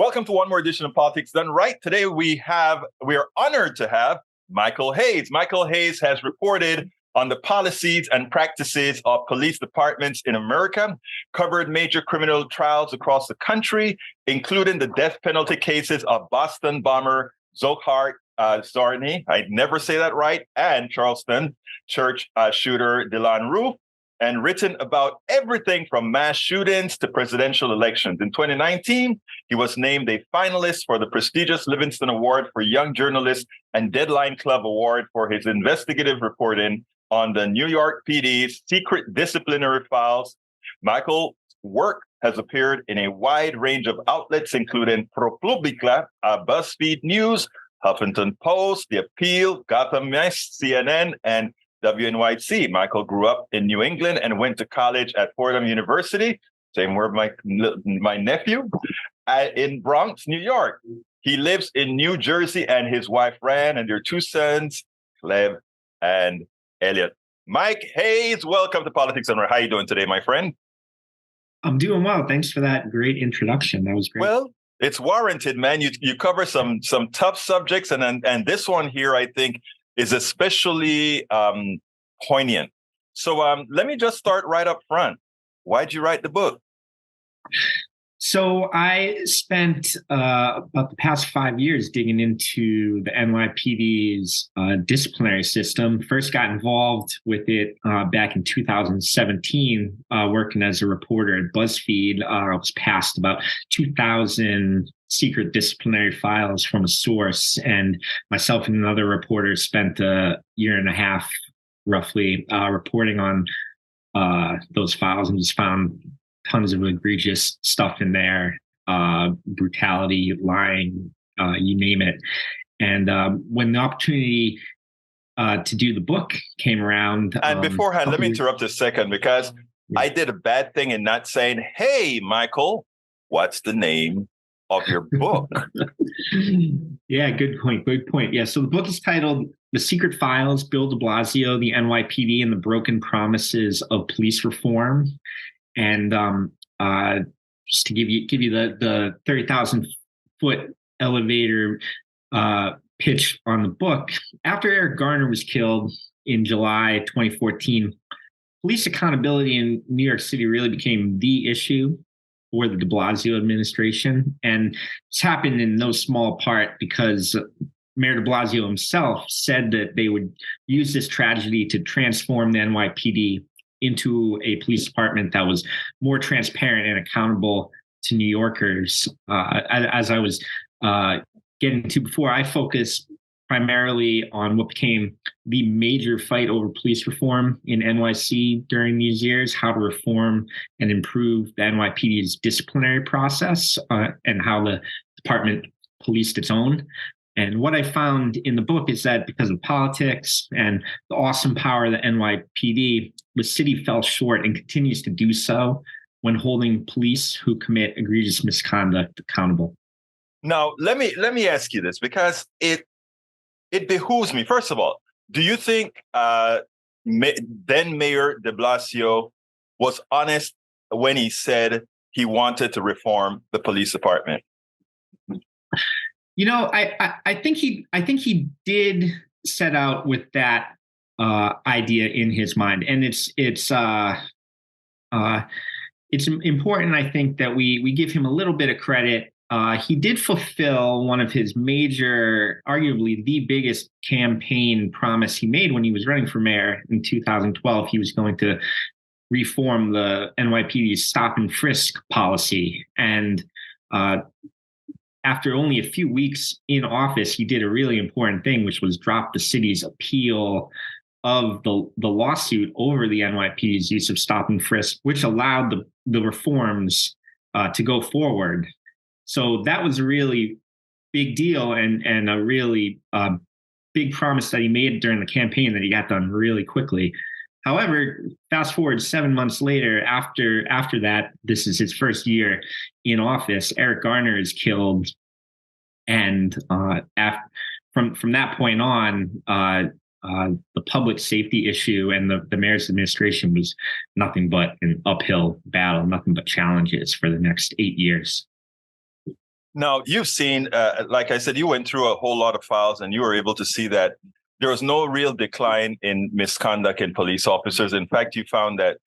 Welcome to one more edition of Politics Done Right. Today we are honored to have Michael Hayes. Michael Hayes has reported on the policies and practices of police departments in America, covered major criminal trials across the country, including the death penalty cases of Boston bomber Zohar Zarni, I never say that right, and Charleston church shooter Dylann Roof, and written about everything from mass shootings to presidential elections. In 2019, he was named a finalist for the prestigious Livingston Award for Young Journalist and Deadline Club Award for his investigative reporting on the New York PD's secret disciplinary files. Michael's work has appeared in a wide range of outlets, including ProPublica, BuzzFeed News, Huffington Post, The Appeal, Gotham Mess, CNN, and WNYC. Michael grew up in New England and went to college at Fordham University, same where my nephew, in Bronx, New York. He lives in New Jersey, and his wife, Ran, and their two sons, Cleb and Elliot. Mike Hayes, welcome to Politics Done Right. How are you doing today, my friend? I'm doing well. Thanks for that great introduction. That was great. Well, it's warranted, man. You cover some tough subjects, and this one here, I think, is especially poignant. So let me just start right up front. Why'd you write the book? So I spent about the past 5 years digging into the NYPD's disciplinary system. First got involved with it back in 2017, working as a reporter at BuzzFeed. I was passed about 2,000 secret disciplinary files from a source, and myself and another reporter spent a year and a half roughly reporting on those files, and just found tons of egregious stuff in there, brutality, lying, you name it. And when the opportunity to do the book came around. And beforehand, let me interrupt a second, because I did a bad thing in not saying, hey, Michael, what's the name of your book? Yeah, good point. Good point. Yeah. So the book is titled The Secret Files, Bill de Blasio, the NYPD, and the Broken Promises of Police Reform. And just to give you the 30,000 foot elevator pitch on the book, after Eric Garner was killed in July 2014, police accountability in New York City really became the issue for the de Blasio administration. And this happened in no small part because Mayor de Blasio himself said that they would use this tragedy to transform the NYPD into a police department that was more transparent and accountable to New Yorkers. As I was getting to before, I focused primarily on what became the major fight over police reform in NYC during these years, how to reform and improve the NYPD's disciplinary process, and how the department policed its own. And what I found in the book is that because of politics and the awesome power of the NYPD, the city fell short and continues to do so when holding police who commit egregious misconduct accountable. Now, let me ask you this, because it behooves me. First of all, do you think then Mayor de Blasio was honest when he said he wanted to reform the police department? You know, I think he did set out with that idea in his mind, and it's important, I think, that we give him a little bit of credit. He did fulfill one of his major, arguably the biggest campaign promise he made when he was running for mayor in 2012. He was going to reform the NYPD's stop and frisk policy, and after only a few weeks in office, he did a really important thing, which was drop the city's appeal of the lawsuit over the NYPD's use of stop and frisk, which allowed the reforms to go forward. So that was a really big deal and a really big promise that he made during the campaign that he got done really quickly. However, fast forward 7 months later, after that, this is his first year in office, Eric Garner is killed. And from that point on, the public safety issue and the mayor's administration was nothing but an uphill battle, nothing but challenges for the next 8 years. Now, you've seen, like I said, you went through a whole lot of files and you were able to see that there was no real decline in misconduct in police officers. In fact, you found that,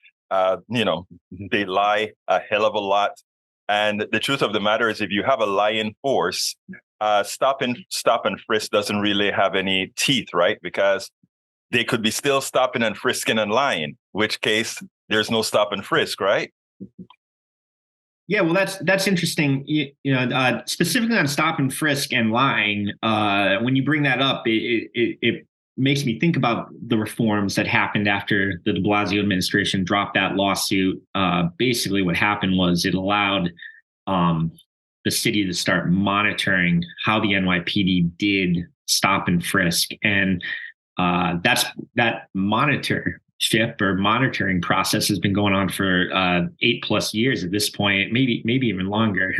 they lie a hell of a lot. And the truth of the matter is, if you have a lying force, stop and frisk doesn't really have any teeth, right? Because they could be still stopping and frisking and lying, which case there's no stop and frisk, right? Yeah, well, that's interesting. Specifically on stop and frisk and lying. When you bring that up, it makes me think about the reforms that happened after the De Blasio administration dropped that lawsuit. Basically, what happened was it allowed the city to start monitoring how the NYPD did stop and frisk, and that monitoring process has been going on for 8+ years at this point, maybe even longer.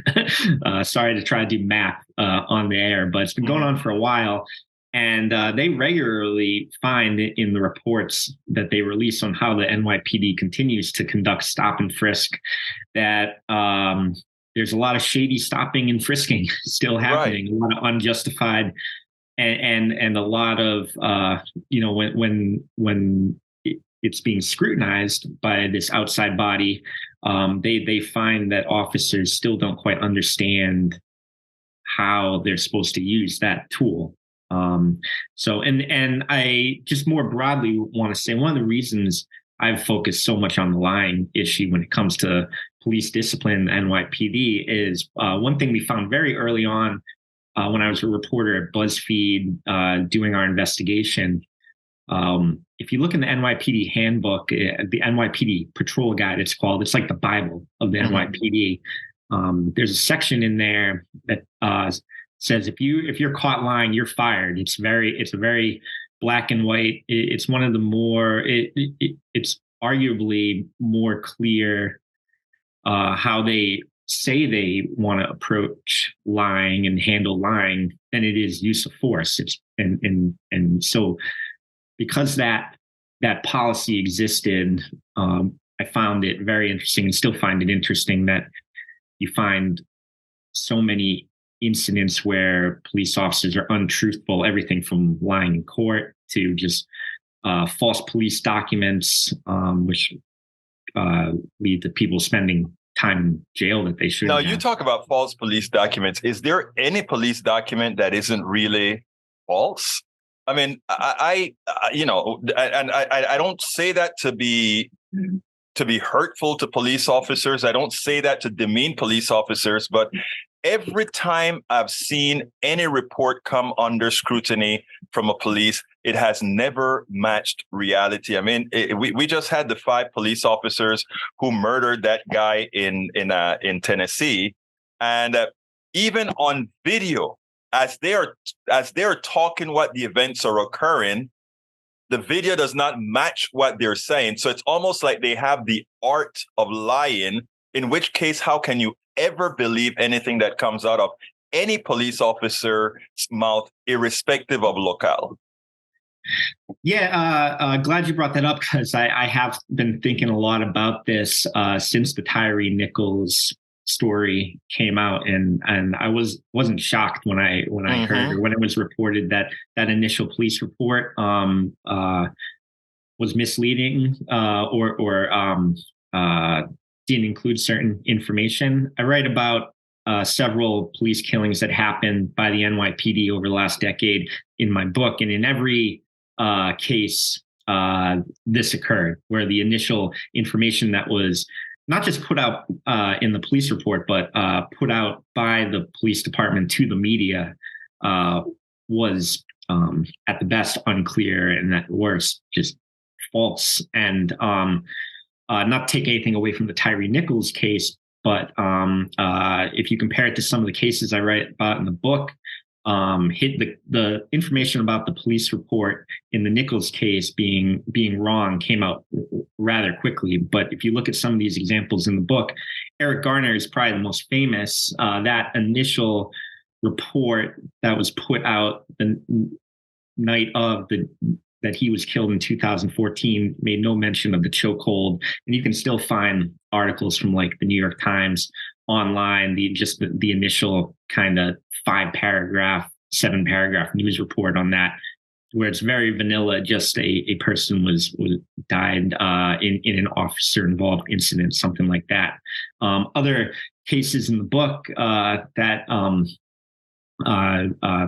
Sorry to try to do math on the air, but it's been going on for a while. And they regularly find in the reports that they release on how the NYPD continues to conduct stop and frisk that there's a lot of shady stopping and frisking still happening, right. A lot of unjustified, and a lot of when it's being scrutinized by this outside body, they find that officers still don't quite understand how they're supposed to use that tool. And I just more broadly want to say one of the reasons I've focused so much on the lying issue when it comes to police discipline and NYPD is one thing we found very early on when I was a reporter at BuzzFeed doing our investigation. If you look in the NYPD handbook, the NYPD patrol guide, it's like the Bible of the NYPD. There's a section in there that says if you're caught lying, you're fired. It's a very black and white. It's one of the more it's arguably more clear how they say they want to approach lying and handle lying than it is use of force. And so because that policy existed, I found it very interesting and still find it interesting that you find so many incidents where police officers are untruthful, everything from lying in court to just false police documents, which lead to people spending time in jail that they shouldn't. Now, you talk about false police documents. Is there any police document that isn't really false? I mean, I don't say that to be hurtful to police officers. I don't say that to demean police officers, but every time I've seen any report come under scrutiny from a police, it has never matched reality. I mean, we just had the 5 police officers who murdered that guy in Tennessee, and even on video, as they're talking what the events are occurring, the video does not match what they're saying. So it's almost like they have the art of lying, in which case, how can you ever believe anything that comes out of any police officer's mouth, irrespective of locale? Yeah, glad you brought that up, because I have been thinking a lot about this since the Tyree Nichols story came out, and I wasn't shocked when I heard, or when it was reported that initial police report was misleading or didn't include certain information. I write about several police killings that happened by the NYPD over the last decade in my book, and in every case this occurred, where the initial information that was not just put out in the police report, but put out by the police department to the media was at the best unclear, and at worst just false. And not to take anything away from the Tyree Nichols case, but if you compare it to some of the cases I write about in the book, the information about the police report in the Nichols case being wrong came out rather quickly. But if you look at some of these examples in the book, Eric Garner is probably the most famous. That initial report that was put out the night of that he was killed in 2014 made no mention of the chokehold, and you can still find articles from like the New York Times online the initial kind of 7 paragraph news report on that, where it's very vanilla. Just a person was died in an officer involved incident, something like that. Other cases in the book that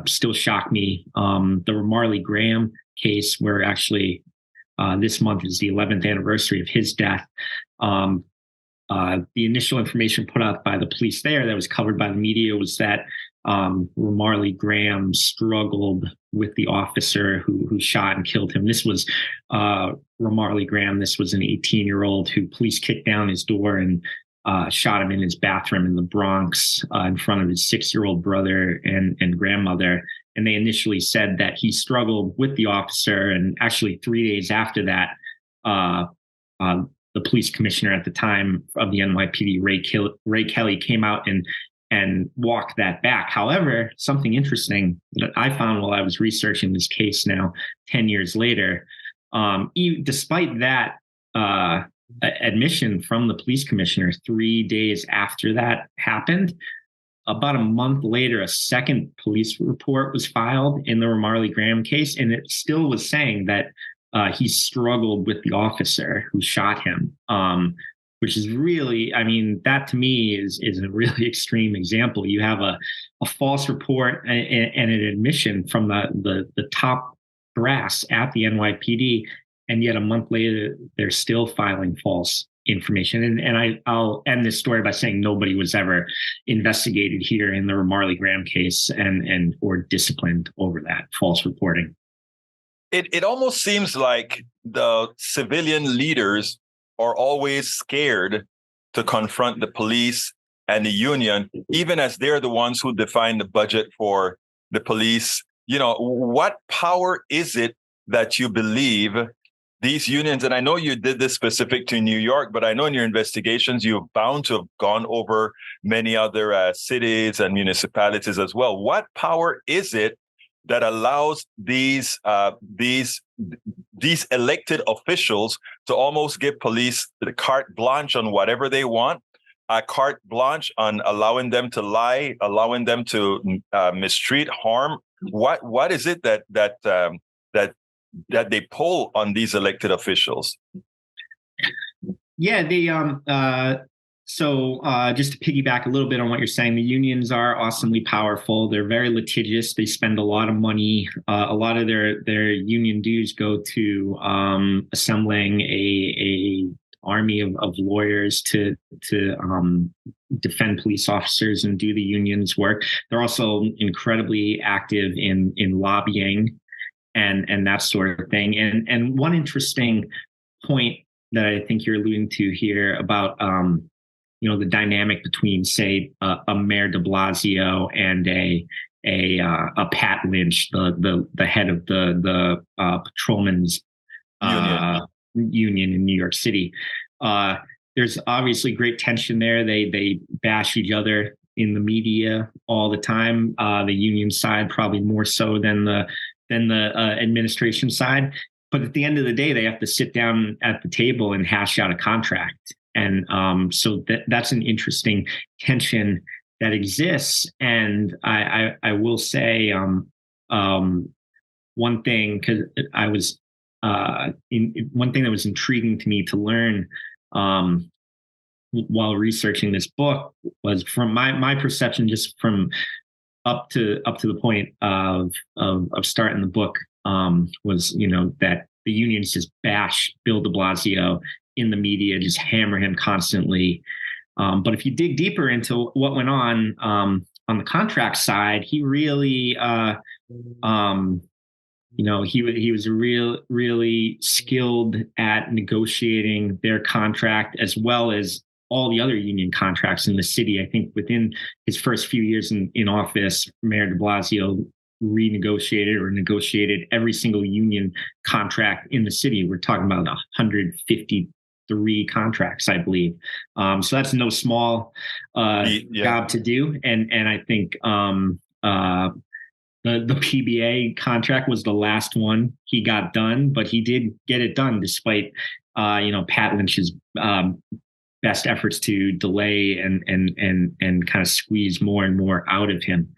still shock me. The Marley Graham case, where actually this month is the 11th anniversary of his death. The initial information put out by the police there that was covered by the media was that Marley Graham struggled with the officer who shot and killed him. This was Marley Graham. This was an 18-year-old who police kicked down his door and shot him in his bathroom in the Bronx in front of his 6-year-old brother and grandmother. And they initially said that he struggled with the officer. And actually 3 days after that, the police commissioner at the time of the NYPD, Ray Kelly, came out and walked that back. However, something interesting that I found while I was researching this case now, 10 years later, despite that admission from the police commissioner 3 days after that happened, about a month later, a second police report was filed in the Marley Graham case, and it still was saying that he struggled with the officer who shot him, which is really, I mean, that to me is a really extreme example. You have a false report and an admission from the top brass at the NYPD, and yet a month later, they're still filing false information. And I'll end this story by saying nobody was ever investigated here in the Marley Graham case and or disciplined over that false reporting. It almost seems like the civilian leaders are always scared to confront the police and the union, even as they're the ones who define the budget for the police. You know, what power is it that you believe these unions, and I know you did this specific to New York, but I know in your investigations, you're bound to have gone over many other cities and municipalities as well. What power is it that allows these elected officials to almost give police the carte blanche on whatever they want, a carte blanche on allowing them to lie, allowing them to mistreat, harm? What is it that they pull on these elected officials? Yeah, they so just to piggyback a little bit on what you're saying, the unions are awesomely powerful. They're very litigious. They spend a lot of money. A lot of their union dues go to assembling a army of lawyers to defend police officers and do the union's work. They're also incredibly active in lobbying and that sort of thing. And one interesting point that I think you're alluding to here about the dynamic between, say, a Mayor de Blasio and a Pat Lynch, the head of the patrolmen's union in New York City. There's obviously great tension there. They bash each other in the media all the time. The union side probably more so than the administration side. But at the end of the day, they have to sit down at the table and hash out a contract. And so that's an interesting tension that exists. And I will say one thing, because I was one thing that was intriguing to me to learn while researching this book was, from my perception, just from up to the point of starting the book, was that the unions just bash Bill de Blasio in the media, just hammer him constantly. But if you dig deeper into what went on the contract side, he really, he was really skilled at negotiating their contract as well as all the other union contracts in the city. I think within his first few years in office, Mayor de Blasio renegotiated or negotiated every single union contract in the city. We're talking about 153 contracts, I believe. So that's no small job to do. And I think the PBA contract was the last one he got done, but he did get it done despite Pat Lynch's best efforts to delay and kind of squeeze more and more out of him.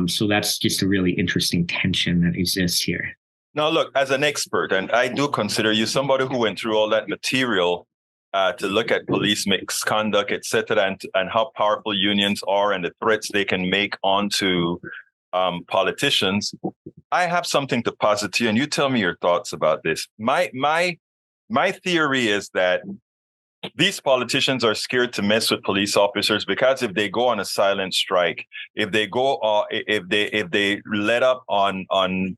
So that's just a really interesting tension that exists here. Now, look, as an expert, and I do consider you somebody who went through all that material to look at police misconduct, et cetera, and how powerful unions are and the threats they can make onto politicians. I have something to posit to you, and you tell me your thoughts about this. My theory is that these politicians are scared to mess with police officers because if they go on a silent strike, if they let up on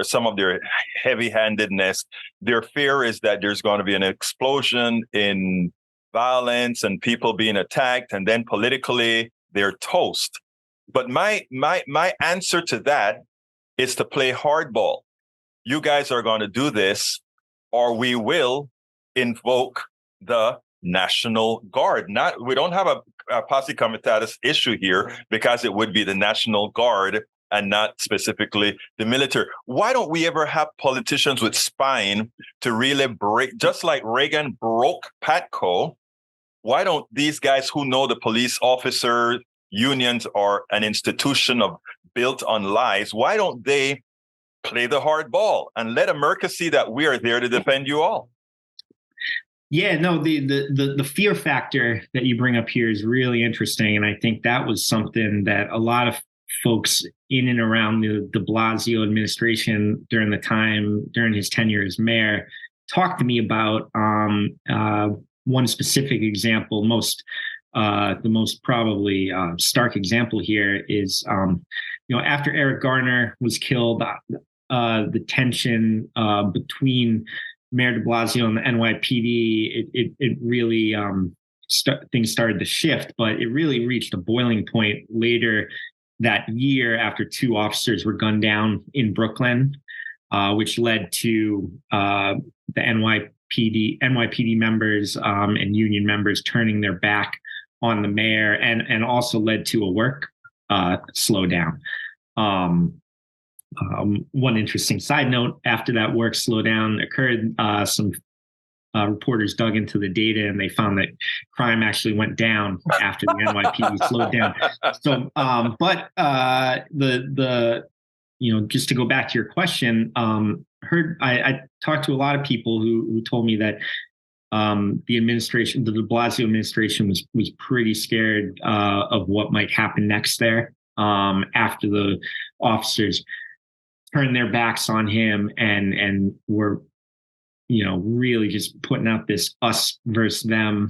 some of their heavy-handedness, their fear is that there's going to be an explosion in violence and people being attacked, and then politically they're toast. But my answer to that is to play hardball. You guys are going to do this, or we will invoke the National Guard. We don't have a posse comitatus issue here because it would be the National Guard and not specifically the military. Why don't we ever have politicians with spine to really break, just like Reagan broke Patco? Why don't these guys who know the police officer unions are an institution built on lies, why don't they play the hard ball and let America see that we are there to defend you all? Yeah, no, the fear factor that you bring up here is really interesting. And I think that was something that a lot of folks in and around the Blasio administration during his tenure as mayor talked to me about. One specific example, the most probably stark example here is, after Eric Garner was killed, the tension between Mayor de Blasio and the NYPD, it really things started to shift, but it really reached a boiling point later that year after two officers were gunned down in Brooklyn, which led to the NYPD members and union members turning their back on the mayor, and also led to a work slowdown. One interesting side note, after that work slowdown occurred, some reporters dug into the data and they found that crime actually went down after the NYPD slowed down. So, just to go back to your question, I talked to a lot of people who told me that the administration, the de Blasio administration, was pretty scared of what might happen next there after the officers turned their backs on him and were, really just putting out this us versus them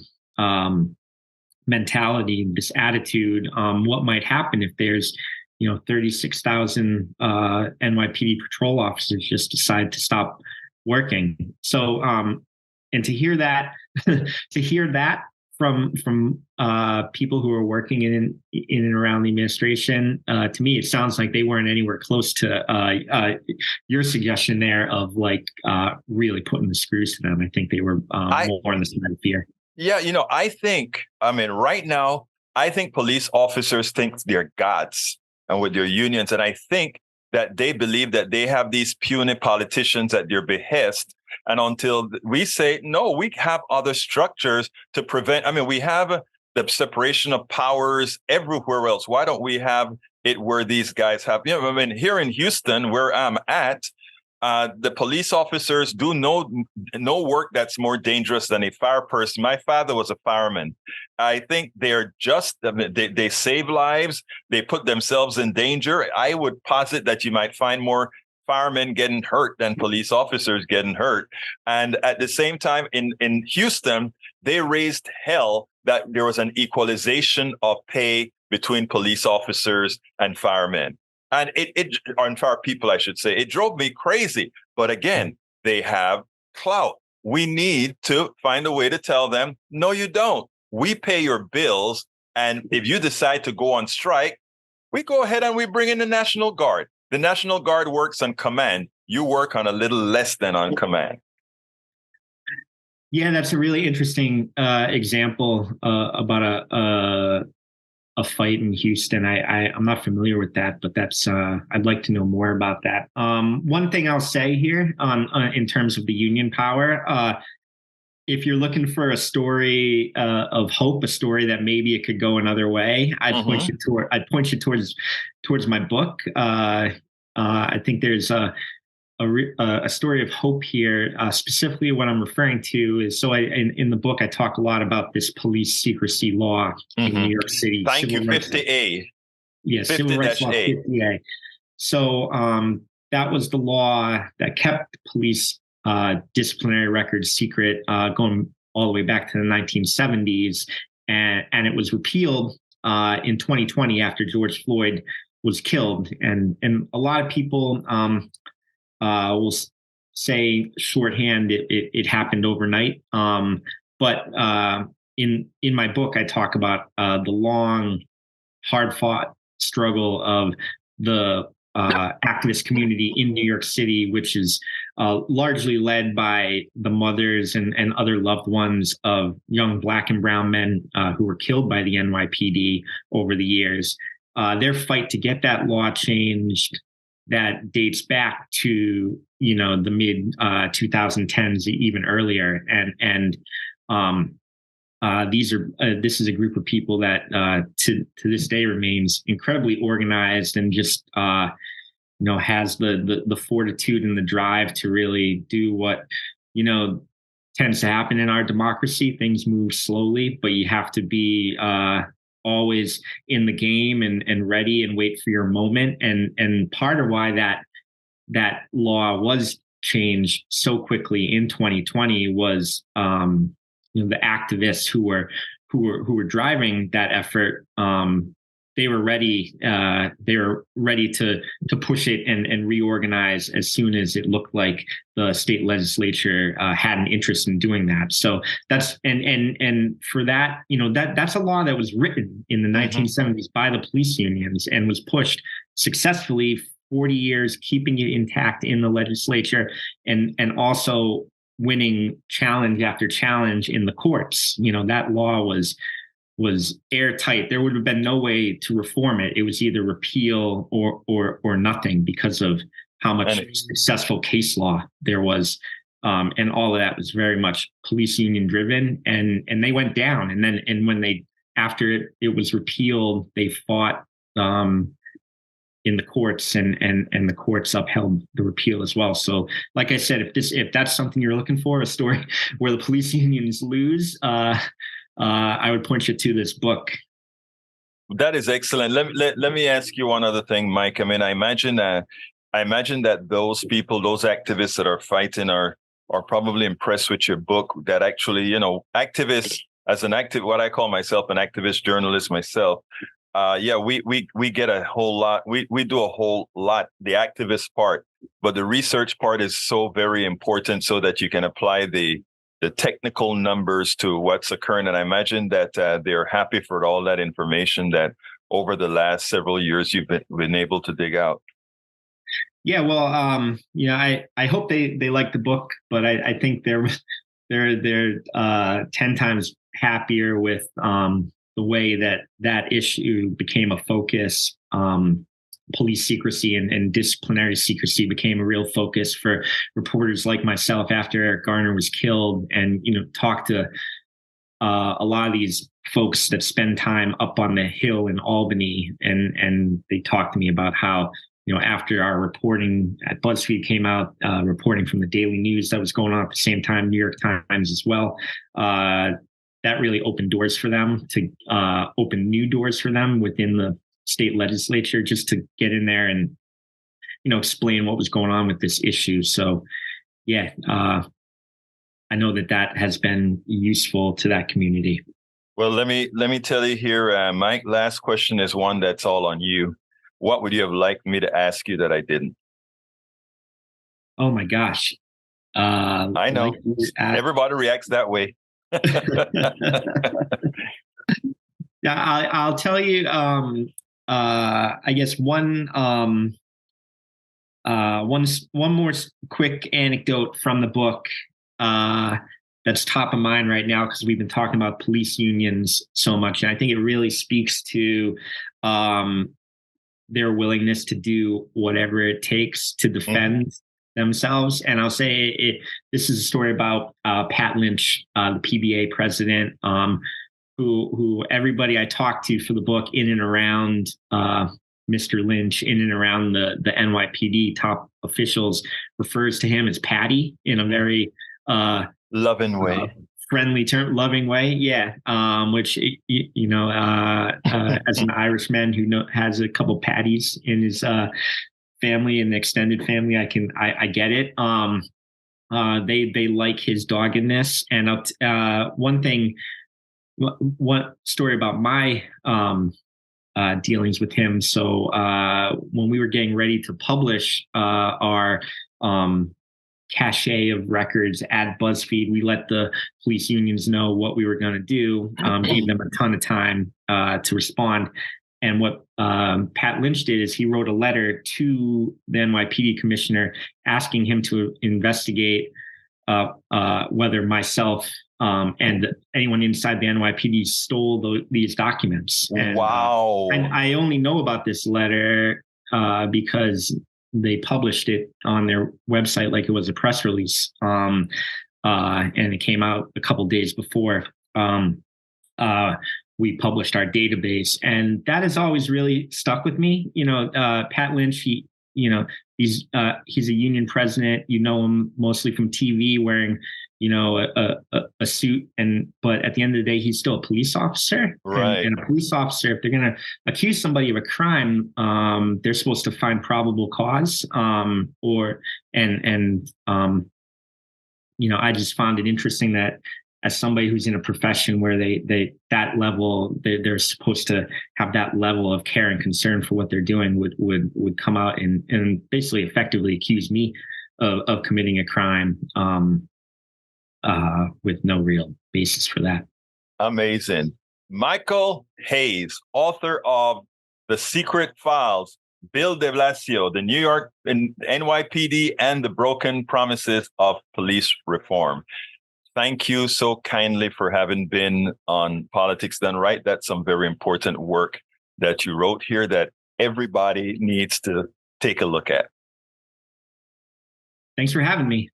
mentality, this attitude. What might happen if there's 36,000 NYPD patrol officers just decide to stop working? So, and to hear that, from people who are working in and around the administration, to me, it sounds like they weren't anywhere close to your suggestion there of really putting the screws to them. I think they were more on the side of fear. Yeah, right now, I think police officers think they're gods and with their unions. And I think that they believe that they have these puny politicians at their behest. And until we say, no, we have other structures to prevent. We have the separation of powers everywhere else. Why don't we have it where these guys have, here in Houston, where I'm at, the police officers do no work that's more dangerous than a fire person. My father was a fireman. I think they're they save lives. They put themselves in danger. I would posit that you might find more firemen getting hurt than police officers getting hurt. And at the same time, in Houston, they raised hell that there was an equalization of pay between police officers and firemen. And on fire people, I should say, it drove me crazy. But again, they have clout. We need to find a way to tell them, no, you don't. We pay your bills. And if you decide to go on strike, we go ahead and we bring in the National Guard. The National Guard works on command. You work on a little less than on command. Yeah, that's a really interesting example about a fight in Houston. I'm not familiar with that, but that's I'd like to know more about that. One thing I'll say here in terms of the union power, if you're looking for a story of hope, a story that maybe it could go another way, I'd point you towards my book. I think there's a story of hope here. Specifically, what I'm referring to is in the book I talk a lot about this police secrecy law in New York City. Thank you, 50A. Yes, Civil Rights Law 50A. So that was the law that kept police disciplinary records secret going all the way back to the 1970s. And it was repealed in 2020 after George Floyd was killed. And a lot of people will say shorthand it happened overnight. But in my book, I talk about the long, hard-fought struggle of the activist community in New York City, which is largely led by the mothers and other loved ones of young Black and brown men who were killed by the NYPD over the years. Their fight to get that law changed that dates back to the mid 2010s, even earlier, and this is a group of people that to this day remains incredibly organized and just has the fortitude and the drive to really do what tends to happen in our democracy. Things move slowly, but you have to be always in the game and ready and wait for your moment. And part of why that law was changed so quickly in 2020 was the activists who were driving that effort. They were ready. They were ready to push it and reorganize as soon as it looked like the state legislature had an interest in doing that. So that's and for that, that's a law that was written in the 1970s by the police unions and was pushed successfully 40 years, keeping it intact in the legislature and also winning challenge after challenge in the courts. That law was airtight. There would have been no way to reform it. It was either repeal or nothing because of how much successful case law there was. And all of that was very much police union driven, and they went down. And when after it was repealed, they fought in the courts, and the courts upheld the repeal as well. So, like I said, if that's something you're looking for, a story where the police unions lose, I would point you to this book. That is excellent. Let me ask you one other thing, Mike. I mean, I imagine that those people, those activists that are fighting are probably impressed with your book. That actually, activists, as what I call myself, an activist journalist myself. We get a whole lot. We do a whole lot, the activist part, but the research part is so very important so that you can apply the technical numbers to what's occurring. And I imagine that they're happy for all that information that over the last several years you've been able to dig out. Yeah, well, I hope they like the book, but I think they're 10 times happier with the way that issue became a focus. Police secrecy and disciplinary secrecy became a real focus for reporters like myself after Eric Garner was killed, and talk to a lot of these folks that spend time up on the Hill in Albany, and they talked to me about how after our reporting at BuzzFeed came out, reporting from the Daily News that was going on at the same time, New York Times as well, that really opened doors for them to open new doors for them within the state legislature, just to get in there and explain what was going on with this issue. So I know that has been useful to that community. Well, let me tell you here, Mike, last question is one that's all on you. What would you have liked me to ask you that I didn't? Oh my gosh. I know everybody reacts that way. Yeah, I'll tell you, I guess one more quick anecdote from the book that's top of mind right now, because we've been talking about police unions so much, and I think it really speaks to their willingness to do whatever it takes to defend themselves. And I'll say this is a story about Pat Lynch, the PBA president, who everybody I talked to for the book in and around Mr. Lynch, in and around the NYPD top officials, refers to him as Patty in a very loving way. Friendly term, loving way, yeah. Which as an Irishman who has a couple Patties in his family and extended family, I get it. They like his doggedness, and one story about my dealings with him. So when we were getting ready to publish our cache of records at BuzzFeed, we let the police unions know what we were going to do, gave them a ton of time to respond. And what Pat Lynch did is he wrote a letter to the NYPD commissioner asking him to investigate whether myself and anyone inside the NYPD stole these documents. And, wow. And I only know about this letter because they published it on their website like it was a press release, and it came out a couple days before we published our database, and that has always really stuck with me. Pat Lynch, he's a union president. You know him mostly from TV, wearing a suit, but at the end of the day, he's still a police officer. Right. And a police officer, if they're going to accuse somebody of a crime, they're supposed to find probable cause. I just found it interesting that as somebody who's in a profession where they're supposed to have that level of care and concern for what they're doing would come out and basically effectively accuse me of committing a crime. With no real basis for that. Amazing. Michael Hayes, author of The Secret Files, Bill de Blasio, the New York and NYPD, and the Broken Promises of Police Reform. Thank you so kindly for having been on Politics Done Right. That's some very important work that you wrote here that everybody needs to take a look at. Thanks for having me.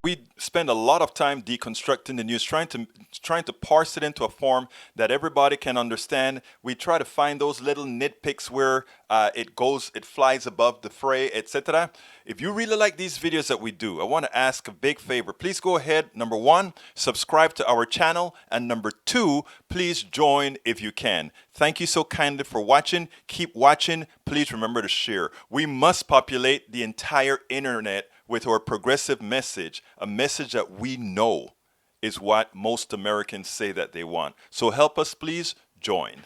We spend a lot of time deconstructing the news, trying to parse it into a form that everybody can understand. We try to find those little nitpicks where it flies above the fray, etc. If you really like these videos that we do, I want to ask a big favor. Please go ahead, number one, subscribe to our channel, and number two, please join if you can. Thank you so kindly for watching. Keep watching. Please remember to share. We must populate the entire internet with our progressive message, a message that we know is what most Americans say that they want. So help us, please join.